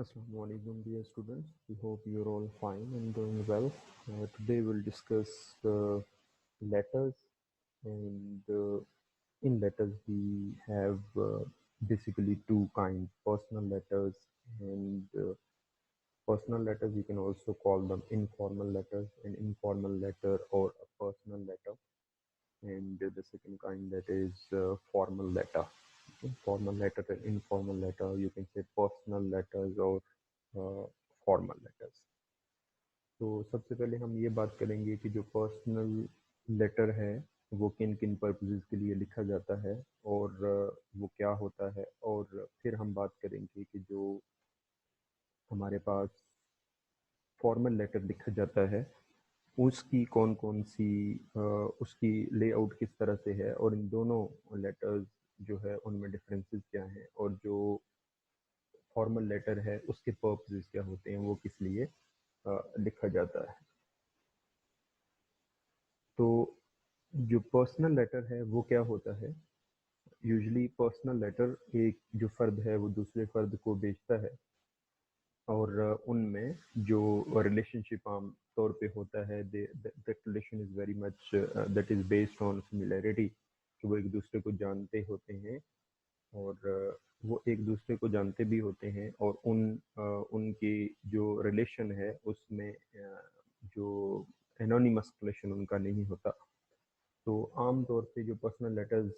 Assalamualaikum dear students. We hope you're all fine and doing well. Today we'll discuss the letters and in letters we have basically two kinds, personal letters and personal letters. You can also call them informal letters, an informal letter or a personal letter. And the second kind that is formal letter. Okay? Formal letter and informal letter. You can say personal letters or formal letters. तो सबसे पहले हम ये बात करेंगे कि जो personal letter है वो किन किन पर्पसेस के लिए लिखा जाता है और वो क्या होता है, और फिर हम बात करेंगे कि जो हमारे पास फॉर्मल लेटर लिखा जाता है उसकी कौन कौन सी उसकी लेआउट किस तरह से है, और इन दोनों लेटर्स जो है उनमें डिफरेंसेस क्या हैं, और जो फॉर्मल लेटर है उसके पर्पसेस क्या होते हैं, वो किस लिए लिखा जाता है। तो जो पर्सनल लेटर है वो क्या होता है? यूजुअली पर्सनल लेटर एक जो फर्द है वो दूसरे फर्द को भेजता है, और उनमें जो रिलेशनशिप आम तौर पे होता है that relation is very much that is based on similarity, कि वो एक दूसरे को जानते होते हैं, और वो एक दूसरे को जानते भी होते हैं, और उनकी जो रिलेशन है उसमें जो एनोनिमस रिलेशन उनका नहीं होता। तो आम तौर पे जो पर्सनल लेटर्स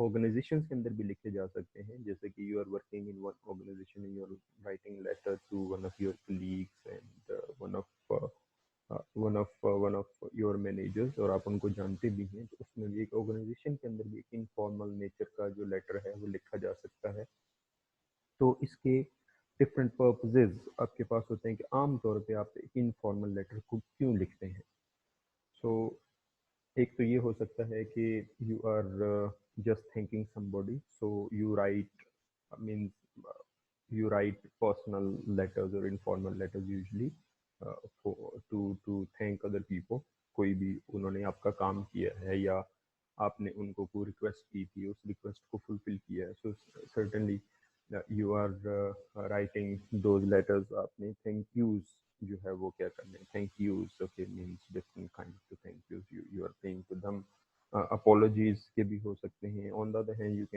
ऑर्गेनाइजेशंस के अंदर भी लिखे जा सकते हैं, जैसे कि you are working in one organisation and you are writing letter to one of your colleagues and one of your managers, और आप उनको जानते भी हैं, तो उसमें भी एक ऑर्गेनाइजेशन के अंदर भी एक इनफॉर्मल नेचर का जो लेटर है वो लिखा जा सकता है। तो इसके डिफरेंट पर्पसेस आपके पास होते हैं कि आम तौर पे आप एक इनफॉर्मल लेटर को क्यों लिखते हैं। सो एक तो ये हो सकता है कि you are just thinking somebody, so you write means you write personal letters or informal letters usually to thank other people। कोई भी उन्होंने आपका काम किया है या आपने उनको कोई रिक्वेस्ट की थी, उस रिक्वेस्ट को फुलफिल किया है, so certainly you are writing those letters. आपने थैंक यूज जो है वो क्या करने, thank yous okay means different kind to thank yous, you are paying to them. apologies के भी हो सकते हैं। On the other hand, you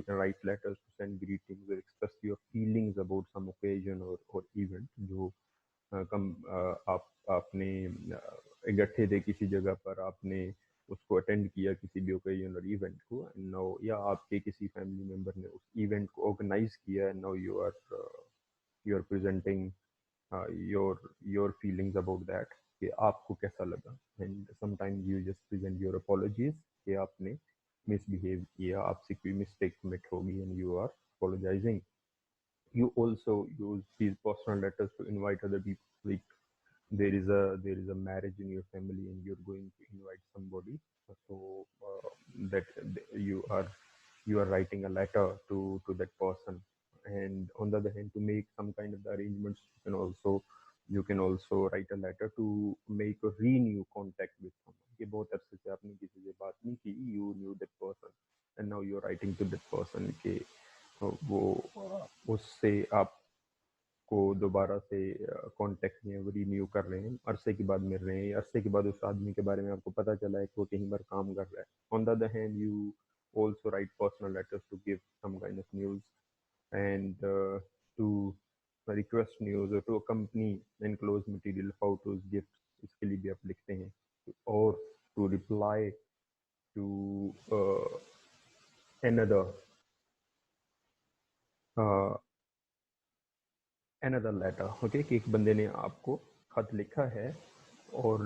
can write letters to send greetings or express your feelings about some occasion or event जो आपने इकट्ठे थे किसी जगह पर, आपने उसको अटेंड किया किसी भी ओकेजन और इवेंट को, नो या आपके किसी फैमिली मेंबर ने उस इवेंट को ऑर्गेनाइज किया, no you are presenting your feelings about that, कि आपको कैसा लगा। And sometimes you just present your apologies कि आपने मिसबिहेव किया, आपसे कोई मिस्टेक कमिट होगी and you are apologizing। You also use these personal letters to invite other people, like there is a marriage in your family and you're going to invite somebody, so that you are writing a letter to that person। And on the other hand, to make some kind of the arrangements, you can also write a letter to make a renew contact with someone, कि बहुत अरसे से आपने किसी से बात नहीं की, you knew that person and now you're writing to that person कि वो उससे आप को दोबारा से कांटेक्ट में रिन्यू कर रहे हैं, अरसे के बाद मिल रहे हैं, अरसे के बाद उस आदमी के बारे में आपको पता चला है कि वो कहीं पर काम कर रहा है। On the other hand, you also write personal letters to give some kind of news and to request news or to accompany enclosed material, photos, gifts, इसके लिए भी आप लिखते हैं, और to reply to another uh, another letter, okay कि एक बंदे ने आपको खत लिखा है और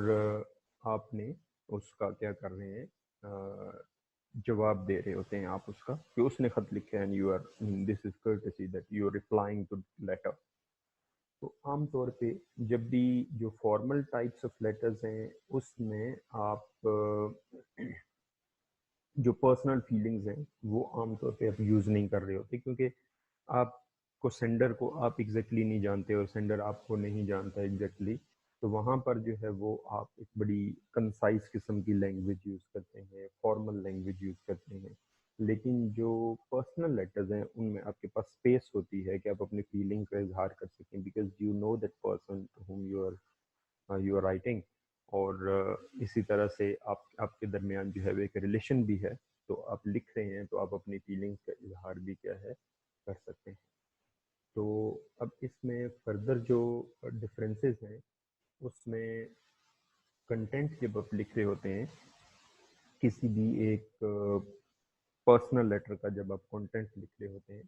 आपने उसका क्या कर रहे हैं, जवाब दे रहे होते हैं आप उसका, कि उसने खत लिखा है and you are this is courtesy that you are replying to letter. तो आमतौर पे जब भी जो फॉर्मल टाइप्स ऑफ लेटर्स हैं उसमें आप जो पर्सनल फीलिंग्स हैं वो आमतौर पे आप यूज़ नहीं कर रहे होते, क्योंकि आपको सेंडर को आप एग्जैक्टली नहीं जानते और सेंडर आपको नहीं जानता एग्जैक्टली, तो वहाँ पर जो है वो आप एक बड़ी कंसाइज किस्म की लैंग्वेज यूज़ करते हैं, फॉर्मल लैंग्वेज यूज़ करते हैं। लेकिन जो पर्सनल लेटर्स हैं उनमें आपके पास स्पेस होती है कि आप अपनी फीलिंग का इजहार कर सकें, because you know that person to whom you are writing. और इसी तरह से आपके दरमियान जो है वो एक रिलेशन भी है, तो आप लिख रहे हैं तो आप अपनी फीलिंग्स का इजहार भी क्या है कर सकते हैं। तो अब इसमें फर्दर जो डिफरेंसेस हैं उसमें कंटेंट जब आप लिख रहे होते हैं किसी भी एक पर्सनल लेटर का, जब आप कंटेंट लिख रहे होते हैं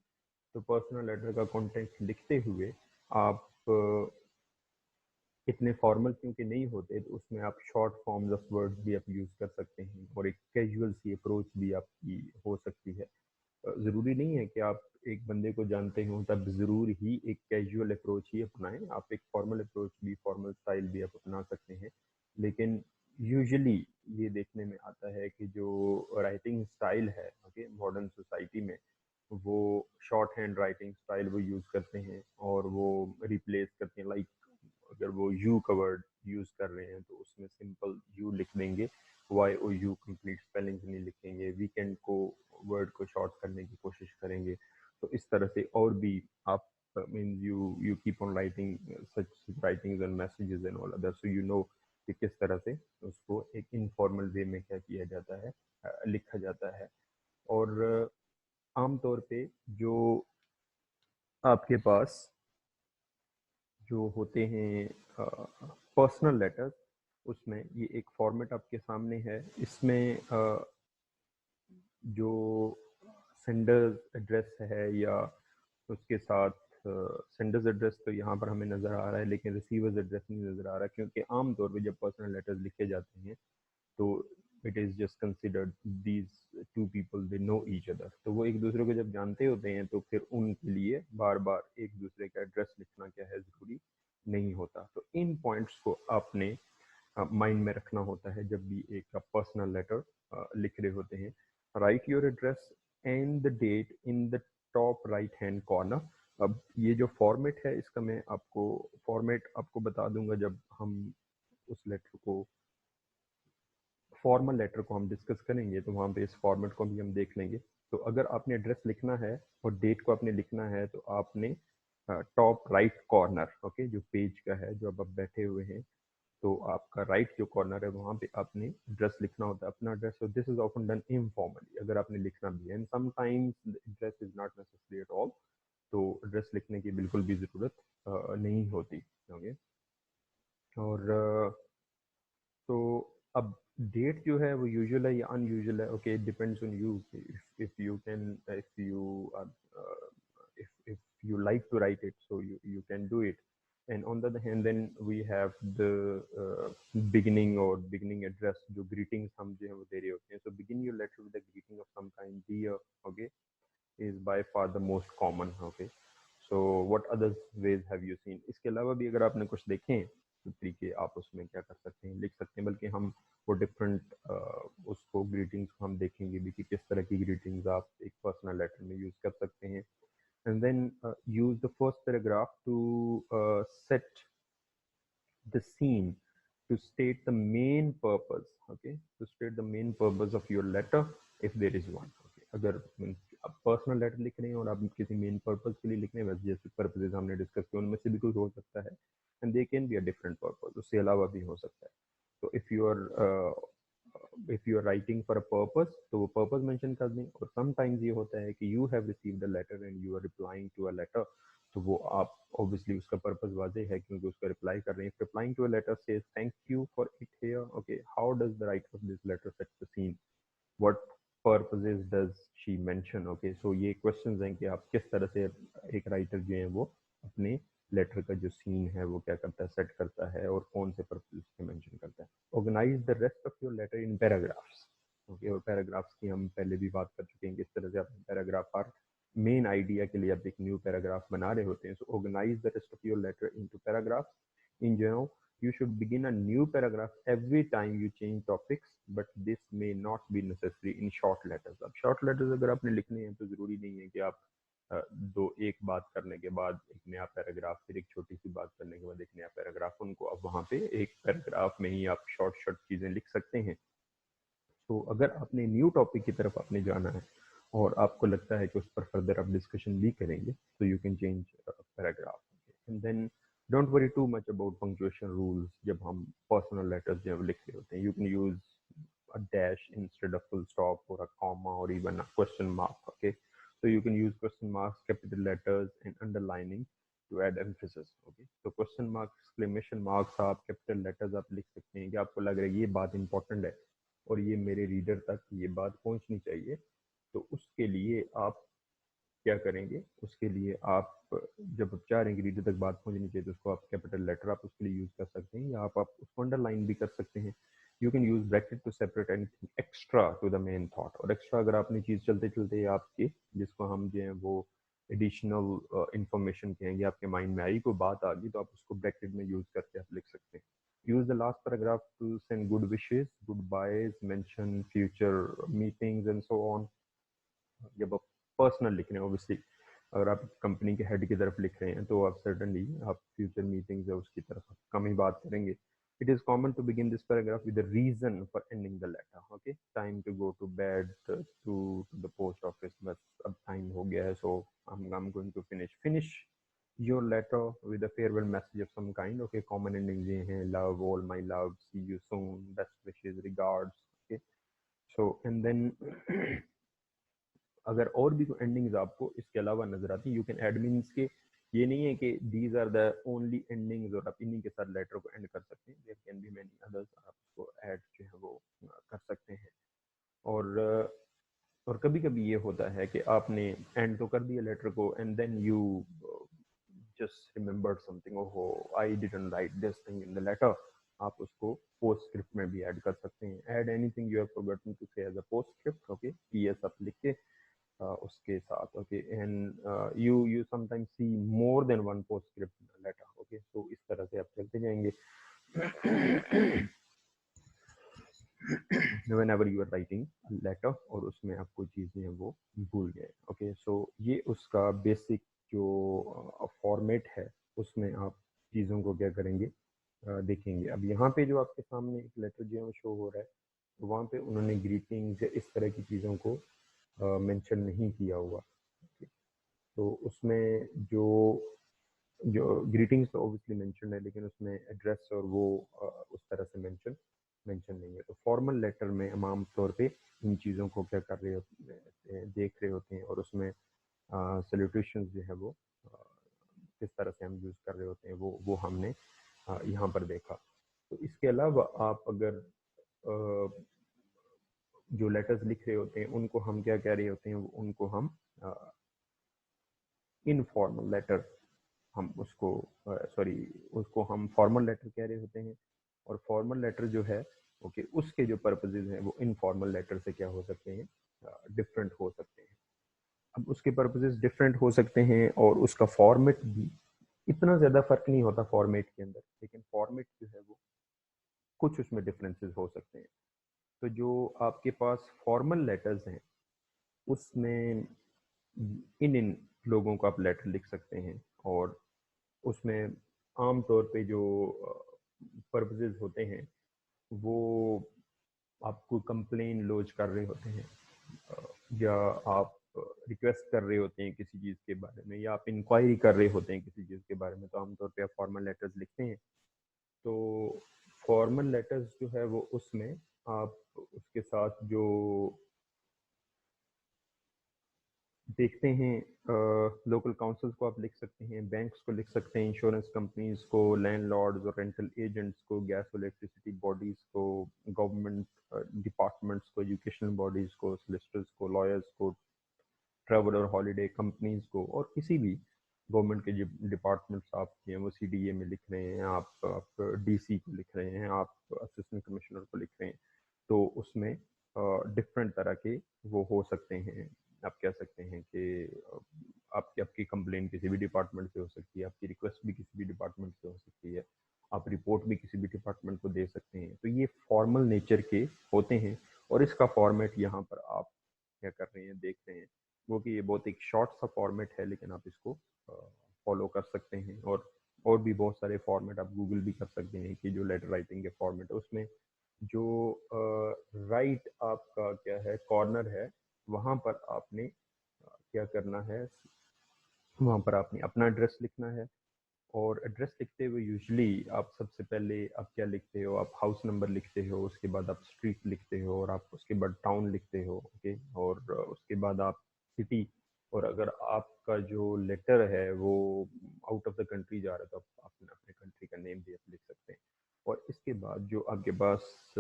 तो पर्सनल लेटर का कंटेंट लिखते हुए आप इतने फॉर्मल क्योंकि नहीं होते, तो उसमें आप शॉर्ट फॉर्म्स ऑफ वर्ड्स भी आप यूज़ कर सकते हैं और एक कैजुअल सी अप्रोच भी आपकी हो सकती है। ज़रूरी नहीं है कि आप एक बंदे को जानते हो तब ज़रूर ही एक कैजुअल अप्रोच ही अपनाएं, आप एक फॉर्मल अप्रोच भी, फॉर्मल स्टाइल भी आप अपना सकते हैं। लेकिन यूजुअली ये देखने में आता है कि जो राइटिंग स्टाइल है ओके मॉडर्न सोसाइटी में, वो शॉर्ट हैंड राइटिंग स्टाइल वो यूज़ करते हैं और वो रिप्लेस करते हैं। लाइक अगर वो यू का वर्ड यूज़ कर रहे हैं तो उसमें सिंपल यू लिख देंगे, Y O U, complete spelling नहीं लिखेंगे, वीकेंड को वर्ड को शॉर्ट करने की कोशिश करेंगे। तो इस तरह से और भी आप mean you keep on writing such writings and messages and all other, so you know कि किस तरह से उसको एक इनफॉर्मल वे में क्या किया जाता है, लिखा जाता है। और आमतौर पे जो आपके पास जो होते हैं पर्सनल लेटर्स, उसमें ये एक फॉर्मेट आपके सामने है। इसमें जो सेंडर्स एड्रेस है या उसके साथ सेंडर्स एड्रेस तो यहाँ पर हमें नज़र आ रहा है लेकिन रिसीवर्स एड्रेस नहीं नज़र आ रहा, क्योंकि आमतौर पे जब पर्सनल लेटर्स लिखे जाते हैं तो it is just considered these two people they know each other, तो वो एक दूसरे को जब जानते होते हैं तो फिर उनके लिए बार बार एक दूसरे का एड्रेस लिखना क्या है ज़रूरी नहीं होता। तो इन पॉइंट्स को आपने माइंड में रखना होता है जब भी एक पर्सनल लेटर लिख रहे होते हैं। Write your address and the date in the top right hand corner. अब ये जो फॉर्मेट है इसका मैं आपको फॉर्मेट आपको बता दूंगा जब हम उस लेटर को, फॉर्मल लेटर को हम डिस्कस करेंगे तो वहाँ पे इस फॉर्मेट को भी हम देख लेंगे। तो अगर आपने एड्रेस लिखना है और डेट को आपने लिखना है तो आपने टॉप राइट कॉर्नर ओके जो पेज का है, जो अब आप बैठे हुए हैं तो आपका राइट जो कॉर्नर है वहाँ पे आपने एड्रेस लिखना होता है, अपना address. This is often done informally, अगर आपने लिखना भी है, and sometimes address is not necessary at all, तो एड्रेस लिखने की बिल्कुल भी ज़रूरत नहीं होती। ओके और तो अब डेट जो है वो यूजुअल है या अनयूजुअल है, okay depends on you, if you can, if you like to write it so you can do it. And on the other hand then we have the beginning address, जो greetings हम जो है वो दे रहे होते हैं, so begin your letter with a greeting of some kind, dear, okay, is by far the most common, okay. So what other ways have you seen? इसके अलावा भी अगर आपने कुछ देखें तो तरीके आप उसमें क्या कर सकते हैं, लिख सकते हैं, बल्कि हम वो डिफरेंट उसको ग्रीटिंग्स को हम देखेंगे भी कि किस तरह की ग्रीटिंग्स आप एक पर्सनल लेटर में यूज़ कर सकते हैं। And then use the first paragraph to set the scene, to state the main purpose, okay, to state the main purpose of your letter if there is one, okay। अगर आप personal letter लिख रहे हैं और आप किसी main purpose के लिए लिख रहे हैं, वैसे जैसे पर्पसेज हमने डिस्कस किए उनमें से भी कोई हो सकता है, and they can be a different purpose, उससे अलावा भी हो सकता है। तो if you are writing for a purpose तो वो पर्पस मेंशन कर दें, और समटाइम्स ये होता है कि you have received a letter and you are replying to a letter, तो वो आप ऑब्वियसली उसका पर्पस वाजे है क्योंकि उसका रिप्लाई कर रहे हैं। Replying to a letter says thank you for it here, okay, how does the writer of this letter set the scene, what purposes does she mention, okay. So ये questions हैं कि आप किस तरह से एक राइटर जो है वो अपने लेटर का जो सीन है वो क्या करता है, सेट करता है और कौन से पर्पस के मेंशन करता है। Organise the rest of your letter in paragraphs, okay, और पैराग्राफ्स की हम पहले भी बात कर चुके हैं किस तरह से आप पैराग्राफ हर मेन आइडिया के लिए आप एक न्यू पैराग्राफ बना रहे होते हैं। So organise the rest of your letter into paragraphs. In general you should begin a new paragraph every time you change topics, but this may not be necessary in short letters। अब short letters अगर आपने लिखने हैं तो ज़रूरी नहीं है कि आप एक बात करने के बाद एक नया पैराग्राफ, फिर एक छोटी सी बात करने के बाद एक नया पैराग्राफ, उनको अब वहाँ पे एक पैराग्राफ में ही आप शॉर्ट शॉर्ट चीज़ें लिख सकते हैं। तो अगर आपने न्यू टॉपिक की तरफ आपने जाना है और आपको लगता है कि उस पर फर्दर आप डिस्कशन भी करेंगे, तो you can change paragraph. And then don't worry too much about punctuation rules. जब हम पर्सनल लेटर्स जब लिख रहे होते हैं, you can use a dash instead of full stop or a comma or even a question mark. Okay, so you can use question marks, capital letters and underlining to add emphasis. Okay, so question marks, exclamation marks आप capital letters आप लिख सकते हैं कि आपको लग रहा है ये बात important है और ये मेरे रीडर तक ये बात पहुंचनी चाहिए। तो उसके लिए आप क्या करेंगे, उसके लिए आप जब आप चाह रहे हैं कि रीडर तक बात पहुंचनी चाहिए, तो उसको आप कैपिटल लेटर आप उसके लिए यूज कर सकते हैं, या आप उसको अंडरलाइन भी कर सकते हैं। You can use bracket to separate anything extra to the main thought. और एक्स्ट्रा अगर आपने चीज चलते चलते आपके, जिसको हम जो है वो एडिशनल इंफॉर्मेशन कहेंगे, आपके माइंड में आई कोई बात आ गई, तो आप उसको ब्रैकेट में यूज करके आप लिख सकते हैं। Use the last paragraph to send good wishes, goodbyes, mention future meetings and so on. जब आप पर्सनल लिख रहे हैं, ऑब्वियसली अगर आप कंपनी के हेड की तरफ लिख रहे हैं तो आप सर्टनली आप फ्यूचर मीटिंग्स है उसकी तरफ कम ही बात करेंगे। It is common to begin this paragraph with the reason for ending the letter. Okay, time to go to bed, to the post office, बस अब टाइम हो गया है, so I am going to finish your letter with a farewell message of some kind. Okay, common endings ये हैं, love, all my love, see you soon, best wishes, regards. Okay, so and then अगर और भी कोई endings आपको इसके अलावा नजर आती है, यू कैन ऐड। मीन्स के ये नहीं है कि these are the only endings और आप इन्हीं के साथ लेटर को एंड कर सकते हैं। There can be many others, आप उसको ऐड जो है वो कर सकते हैं। और और कभी कभी ये होता है कि आपने एंड तो कर दिया लेटर को, and then you just remembered something, ओहो I didn't write this thing in the letter. आप उसको पोस्ट स्क्रिप्ट में भी ऐड कर सकते हैं। Add anything you have forgotten to say as a postscript. Okay, PS आप लिख के उसके साथ। Okay, and you sometimes see more than one postscript letter. ओके, तो इस तरह से आप चलते जाएंगे whenever you are writing a letter, और उसमें आप कोई चीजें हैं वो भूल गए। ओके, सो ये उसका बेसिक जो फॉर्मेट है, उसमें आप चीज़ों को क्या करेंगे, देखेंगे। अब यहाँ पे जो आपके सामने एक लेटर जो है शो हो रहा है, तो वहाँ पे उन्होंने ग्रीटिंग्स इस तरह की चीज़ों को मेंशन नहीं किया हुआ। तो उसमें जो जो ग्रीटिंग्स तो ऑब्वियसली मेंशन है, लेकिन उसमें एड्रेस और वो उस तरह से मेंशन नहीं है। तो फॉर्मल लेटर में हम आमतौर पे इन चीज़ों को क्या कर रहे होते हैं, देख रहे होते हैं, और उसमें सैल्यूटेशंस जो है वो किस तरह से हम यूज़ कर रहे होते हैं, वो हमने यहाँ पर देखा। तो इसके अलावा आप अगर जो लेटर्स लिख रहे होते हैं उनको हम क्या कह रहे होते हैं, उनको हम इनफॉर्मल लेटर, हम उसको उसको हम फॉर्मल लेटर कह रहे होते हैं। और फॉर्मल लेटर जो है, ओके, उसके जो पर्पसेज हैं वो इनफॉर्मल लेटर से क्या हो सकते हैं, डिफरेंट हो सकते हैं। अब उसके पर्पसेज डिफरेंट हो सकते हैं और उसका फॉर्मेट भी इतना ज़्यादा फर्क नहीं होता फॉर्मेट के अंदर, लेकिन फॉर्मेट जो है वो कुछ उसमें डिफरेंसेस हो सकते हैं। तो जो आपके पास फॉर्मल लेटर्स हैं उसमें इन लोगों को आप लेटर लिख सकते हैं, और उसमें आम तौर पे जो पर्पसेस होते हैं वो आपको कंप्लेन लॉन्च कर रहे होते हैं, या आप रिक्वेस्ट कर रहे होते हैं किसी चीज़ के बारे में, या आप इंक्वायरी कर रहे होते हैं किसी चीज़ के बारे में, तो आमतौर पे आप फॉर्मल लेटर्स लिखते हैं। तो फॉर्मल लेटर्स जो है वो उसमें आप उसके साथ जो देखते हैं, लोकल काउंसिल्स को आप लिख सकते हैं, बैंक्स को लिख सकते हैं, इंश्योरेंस कंपनीज को, लैंडलॉर्ड्स और रेंटल एजेंट्स को, गैस और इलेक्ट्रिसिटी बॉडीज को, गवर्नमेंट डिपार्टमेंट्स को, एजुकेशनल बॉडीज को, सोलिसिटर्स को, लॉयर्स को, ट्रैवल और हॉलीडे कंपनीज को, और किसी भी गवर्नमेंट के डिपार्टमेंट्स आप हैं वो सीडीए में लिख रहे हैं, आप डीसी को लिख रहे हैं, आप असिस्टेंट कमिश्नर को लिख रहे हैं, तो उसमें डिफरेंट तरह के वो हो सकते हैं। आप कह सकते हैं कि आपकी आपकी कंप्लेन किसी भी डिपार्टमेंट से हो सकती है, आपकी रिक्वेस्ट भी किसी भी डिपार्टमेंट से हो सकती है, आप रिपोर्ट भी किसी भी डिपार्टमेंट को दे सकते हैं। तो ये फॉर्मल नेचर के होते हैं, और इसका फॉर्मेट यहाँ पर आप क्या कर रहे हैं, देख रहे हैं वो कि ये बहुत एक शॉर्ट सा फॉर्मेट है, लेकिन आप इसको फॉलो कर सकते हैं। और भी बहुत सारे फॉर्मेट आप गूगल भी कर सकते हैं कि जो लेटर राइटिंग के फॉर्मेट है, उसमें जो राइट आपका क्या है, कॉर्नर है, वहाँ पर आपने क्या करना है, वहाँ पर आपने अपना एड्रेस लिखना है। और एड्रेस लिखते हुए यूजुअली आप सबसे पहले आप क्या लिखते हो, आप हाउस नंबर लिखते हो, उसके बाद आप स्ट्रीट लिखते हो, और आप उसके बाद टाउन लिखते हो, ओके। और उसके बाद आप सिटी, और अगर आपका जो लेटर है वो आउट ऑफ द कंट्री जा रहा है तो आप अपने अपने कंट्री का नेम भी आप लिख सकते हैं। और इसके बाद जो आपके पास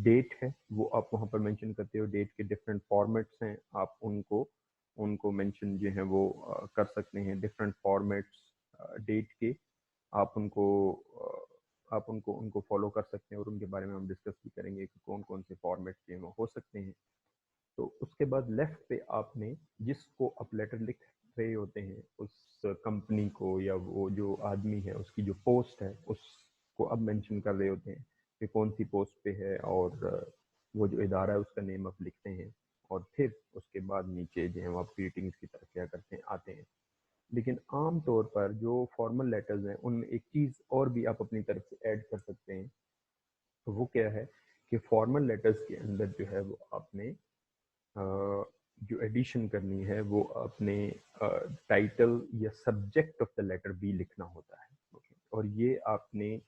डेट है वो आप वहाँ पर मेंशन करते हो। डेट के डिफरेंट फॉर्मेट्स हैं, आप उनको उनको मेंशन जो है वो कर सकते हैं। डिफरेंट फॉर्मेट्स डेट के आप उनको आप उनको उनको फॉलो कर सकते हैं, और उनके बारे में हम डिस्कस भी करेंगे कि कौन कौन से फॉर्मेट जो हैं वो हो सकते हैं। तो उसके बाद लेफ्ट पे आपने जिसको आप लेटर लिख रहे होते हैं उस कंपनी को, या वो जो आदमी है उसकी जो पोस्ट है उसको अब मेंशन कर रहे होते हैं कि कौन सी पोस्ट पे है, और वो जो इदारा है उसका नेम आप लिखते हैं। और फिर उसके बाद नीचे जो है वो आप ग्रीटिंग्स की तरफ क्या करते हैं, आते हैं। लेकिन आम तौर पर जो फॉर्मल लेटर्स हैं उनमें एक चीज़ और भी आप अपनी तरफ से ऐड कर सकते हैं। तो वो क्या है कि फॉर्मल लेटर्स के अंदर जो है वो आपने जो एडिशन करनी है वो अपने टाइटल या सब्जेक्ट ऑफ द लेटर भी लिखना होता है, ओके। और ये आपने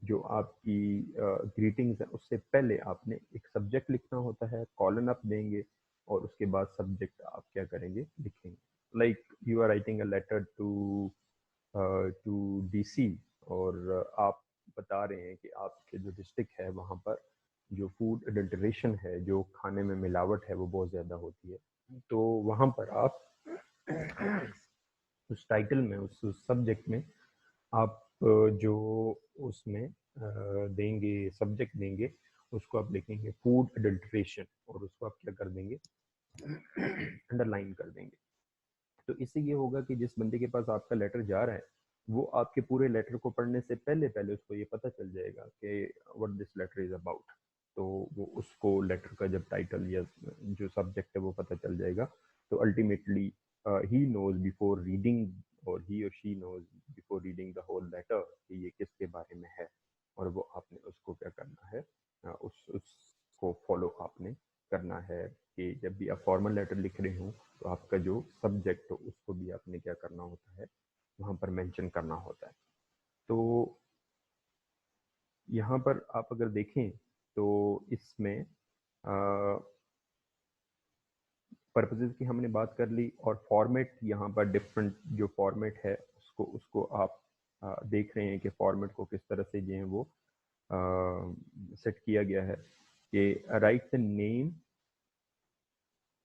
जो आपकी ग्रीटिंग्स है उससे पहले आपने एक सब्जेक्ट लिखना होता है, कॉलन आप देंगे, और उसके बाद सब्जेक्ट आप क्या करेंगे, लिखेंगे। Like you are writing a letter to DC, और आप बता रहे हैं कि आपके जो डिस्ट्रिक्ट है वहाँ पर जो फूड अडल्ट्रेशन है, जो खाने में मिलावट है वो बहुत ज़्यादा होती है। तो वहाँ पर आप उस टाइटल में, उस सब्जेक्ट में आप जो उसमें देंगे, सब्जेक्ट देंगे, उसको आप लिखेंगे फूड अडल्ट्रेशन, और उसको आप क्या कर देंगे, अंडरलाइन कर देंगे। तो इससे ये होगा कि जिस बंदे के पास आपका लेटर जा रहा है वो आपके पूरे लेटर को पढ़ने से पहले पहले उसको ये पता चल जाएगा कि what this letter is about. तो वो उसको लेटर का जब टाइटल या जो सब्जेक्ट है वो पता चल जाएगा। तो ultimately he knows before reading, और ही और she knows before reading the whole letter कि ये किसके बारे में है, और वो आपने उसको क्या करना है, उसको फॉलो आपने करना है कि जब भी आप फॉर्मल लेटर लिख रहे हो तो आपका जो सब्जेक्ट हो उसको भी आपने क्या करना होता है, वहाँ पर मेंशन करना होता है। तो यहाँ पर आप अगर देखें तो इसमें पर्पसेस की हमने बात कर ली, और फॉर्मेट यहाँ पर डिफरेंट जो फॉर्मेट है उसको उसको आप देख रहे हैं कि फॉर्मेट को किस तरह से जो है वो सेट किया गया है कि right the name,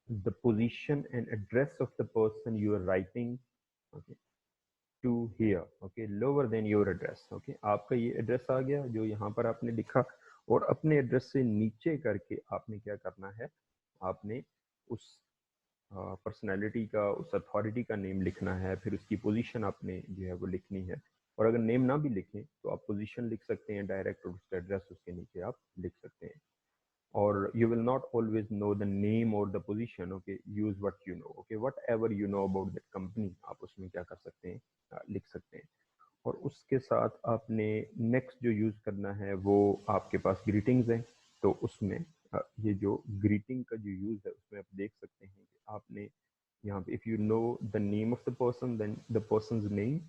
the position and address of the person you are writing, okay, to here, okay, lower than your address, okay। आपका ये एड्रेस आ गया जो यहाँ पर आपने लिखा, और अपने एड्रेस से नीचे करके आपने क्या करना है, आपने उस पर्सनैलिटी का, उस अथॉरिटी का नेम लिखना है, फिर उसकी पोजीशन आपने जो है वो लिखनी है। और अगर नेम ना भी लिखें तो आप पोजीशन लिख सकते हैं डायरेक्ट, और उसका एड्रेस उसके नीचे आप लिख सकते हैं। or you will not always know the name or the position, okay, use what you know, okay, whatever you know about that company आप उसमें क्या कर सकते हैं, लिख सकते हैं। और उसके साथ आपने नेक्स्ट जो यूज़ करना है वो आपके पास ग्रीटिंग्स है। तो उसमें ये जो ग्रीटिंग का जो यूज़ है उसमें आप देख सकते हैं कि आपने यहाँ पे if you know the name of the person then the person's name,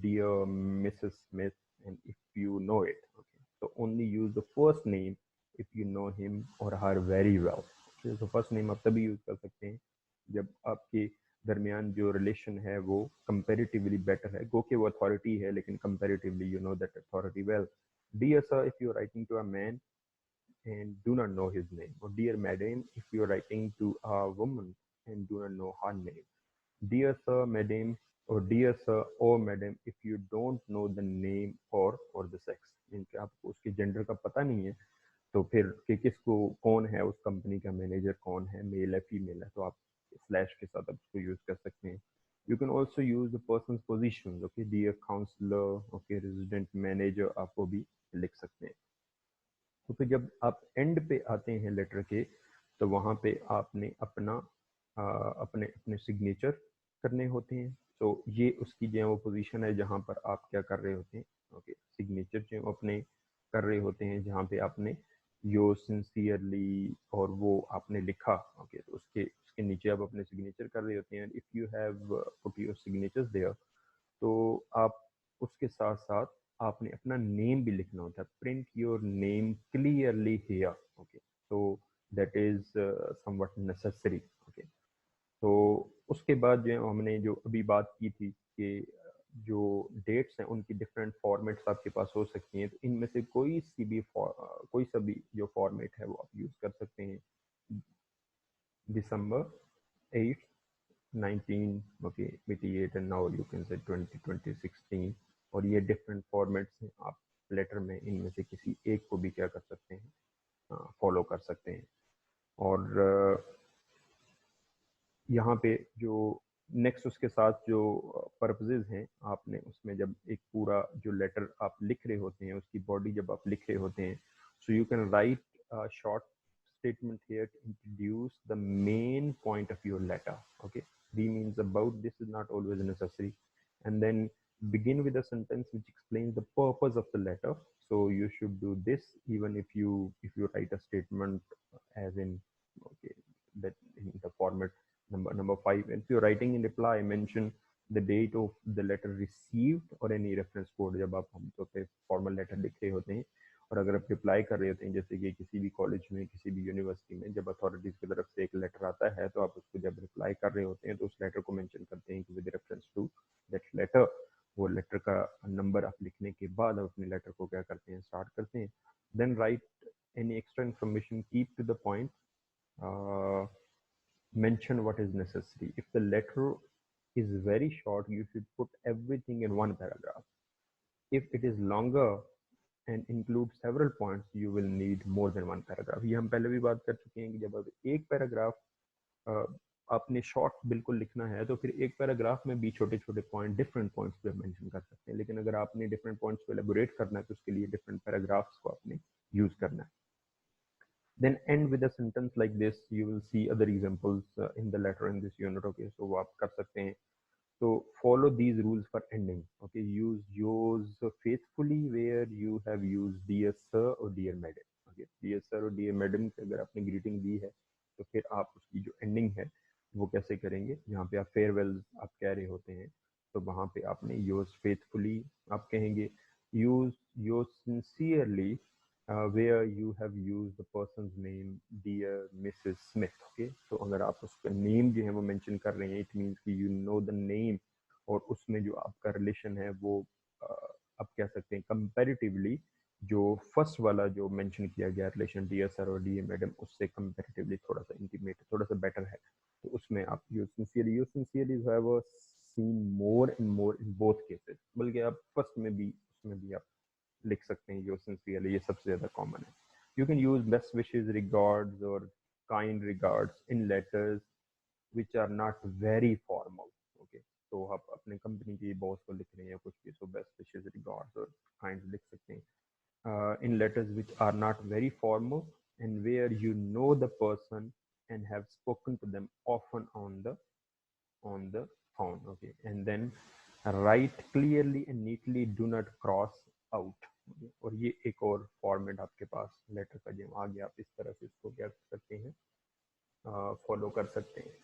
dear Mrs Smith, and if you know it, okay, तो only use the first name if you know him और हर वेरी वेल। तो first name आप तभी use कर सकते हैं जब आपके दरमियान जो रिलेशन है वो कंपेरेटिवली बेटर है। गो के वो अथॉरिटी है लेकिन comparatively you know that authority well. Dear sir if you are writing to a man and do not know his name, or dear madam if you are writing to a woman and do not know her name, dear sir madam or dear sir or madam if you don't know the name or the sex, इनके आपको उसके gender का पता नहीं है तो फिर कि किसको कौन है उस कंपनी का मैनेजर कौन है, मेल है फीमेल है, तो आप स्लैश के साथ आप उसको यूज कर सकते हैं। You can also use the person position, okay, dear counsellor, okay, resident manager, आप वो भी लिख सकते हैं। तो फिर जब आप एंड पे आते हैं लेटर के तो वहाँ पे आपने अपना अपने अपने सिग्नेचर करने होते हैं। तो ये उसकी जो है वो पोजीशन है जहाँ पर आप क्या कर रहे होते हैं, ओके, सिग्नेचर जो अपने कर रहे होते हैं, जहाँ पे आपने योर सिंसियरली और वो आपने लिखा, ओके, तो उसके उसके नीचे आप अपने सिग्नेचर कर रहे होते हैं। If you have put your signatures there, तो आप उसके साथ साथ आपने अपना नेम भी लिखना होता है। Print your name clearly here, okay, तो that is somewhat necessary, okay. तो उसके बाद जो हमने जो अभी बात की थी कि जो डेट्स हैं उनकी डिफरेंट फॉर्मेट्स आपके पास हो सकती हैं, तो इनमें से कोई सा भी जो फॉर्मेट है वो आप यूज़ कर सकते हैं। December 8, 1988 and now you can say 2016, और ये डिफरेंट फॉर्मेट्स हैं। आप लेटर में इनमें से किसी एक को भी क्या कर सकते हैं, फॉलो कर सकते हैं। और यहाँ पे जो नेक्स्ट उसके साथ जो पर्पसेस हैं, आपने उसमें जब एक पूरा जो लेटर आप लिख रहे होते हैं उसकी बॉडी जब आप लिख रहे होते हैं, so you can write short statement here to introduce the main point of your letter, okay. The means about this is not always necessary, and then begin with a sentence which explains the purpose of the letter. So you should do this even if you write a statement as in, okay, that in the format number 5, and if you're writing in reply, mention the date of the letter received or any reference code। जब आप हमको पे formal letter लिख रहे होते हैं और अगर आप रिप्लाई कर रहे होते हैं, जैसे कि किसी भी कॉलेज में, किसी भी यूनिवर्सिटी में जब अथॉरिटीज की तरफ से एक लेटर आता है, तो आप उसको जब रिप्लाई कर रहे होते हैं तो उस लेटर को मेंशन करते हैं कि with reference to that letter. वो लेटर का नंबर आप लिखने के बाद आप अपने लेटर को क्या करते हैं, स्टार्ट करते हैं। Then write any extra information, keep to the point, mention what is necessary. If the letter is very short, you should put everything in one paragraph. If it is longer and includes several points, you will need more than one paragraph। ये हम पहले भी बात कर चुके हैं कि जब आप एक पैराग्राफ आपने शॉर्ट बिल्कुल लिखना है, तो फिर एक पैराग्राफ में भी छोटे छोटे पॉइंट, डिफरेंट पॉइंट्स पे मेंशन कर सकते हैं, लेकिन अगर आपने डिफरेंट पॉइंट्स को एलेबोरेट करना है तो उसके लिए डिफरेंट पैराग्राफ्स को आपने यूज करना है। Then end with a sentence like this। You will see other examples in the letter in this unit, okay, so वो आप कर सकते हैं। So follow these rules for ending, okay। Use yours faithfully where you have used dear sir or dear madam, okay। dear sir और dear madam से अगर आपने greeting दी है तो फिर आप उसकी जो ending है वो कैसे करेंगे, जहाँ पे आप farewell आप कह रहे होते हैं तो वहाँ पे आपने yours faithfully आप कहेंगे। use yours sincerely where you have used the person's name dear Mrs. Smith, okay। तो अगर आप उसका नेम जो है वो मेंशन कर रहे हैं, इट मीन्स कि यू नो द नेम, और उसमें जो आपका रिलेशन है वो आप कह सकते हैं कंपैरेटिवली जो फर्स्ट वाला जो मेंशन किया गया रिलेशन डियर सर और डियर मैडम, उससे कंपैरेटिवली थोड़ा सा इंटीमेट, थोड़ा सा बेटर है। तो उसमें आप you sincerely have seen more and more in both cases, बल्कि आप फर्स्ट में भी उसमें भी आप लिख सकते हैं योर सिंसियरली, ये सबसे ज़्यादा कॉमन है। You can use best wishes, regards और kind regards in letters which are not very formal, okay. तो आप अपने कंपनी के बॉस को लिख रहे हैं कुछ भी, सो बेस्ट विशेज, रिगार्ड्स और काइंड लिख सकते हैं। In letters which are not very formal and where you know the person and have spoken to them often on the phone, okay। And then write clearly and neatly, do not cross out, okay? और ये एक और format आपके पास letter का जो आगे आप इस तरह से इसको क्या कर सकते हैं, फॉलो कर सकते हैं।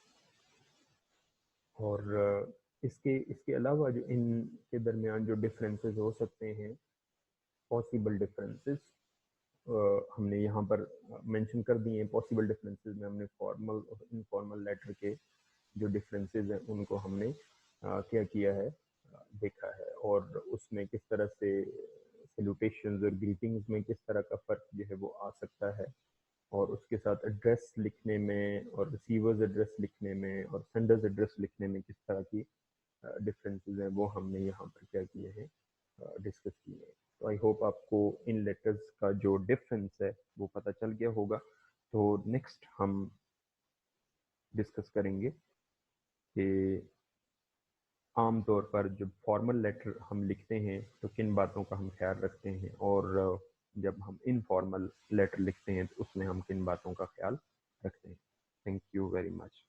और इसके इसके अलावा जो इनके दरमियान जो डिफरेंसेस हो सकते हैं, पॉसिबल डिफरेंसेस हमने यहाँ पर मेंशन कर दिए हैं। पॉसिबल डिफरेंसेस में हमने फॉर्मल और इनफॉर्मल लेटर के जो डिफरेंसेस हैं उनको हमने क्या किया है, देखा है, और उसमें किस तरह से सैल्यूटेशंस और ग्रीटिंग्स में किस तरह का फ़र्क जो है वो आ सकता है, और उसके साथ एड्रेस लिखने में और रिसीवर्स एड्रेस लिखने में और सेंडर्स एड्रेस लिखने में किस तरह की डिफरेंसेस हैं वो हमने यहाँ पर क्या किए हैं, डिस्कस किए हैं। तो आई होप आपको इन लेटर्स का जो डिफरेंस है वो पता चल गया होगा। तो नेक्स्ट हम डिस्कस करेंगे कि आमतौर पर जब फॉर्मल लेटर हम लिखते हैं तो किन बातों का हम ख्याल रखते हैं, और जब हम इनफॉर्मल लेटर लिखते हैं तो उसमें हम किन बातों का ख्याल रखते हैं। Thank you very much.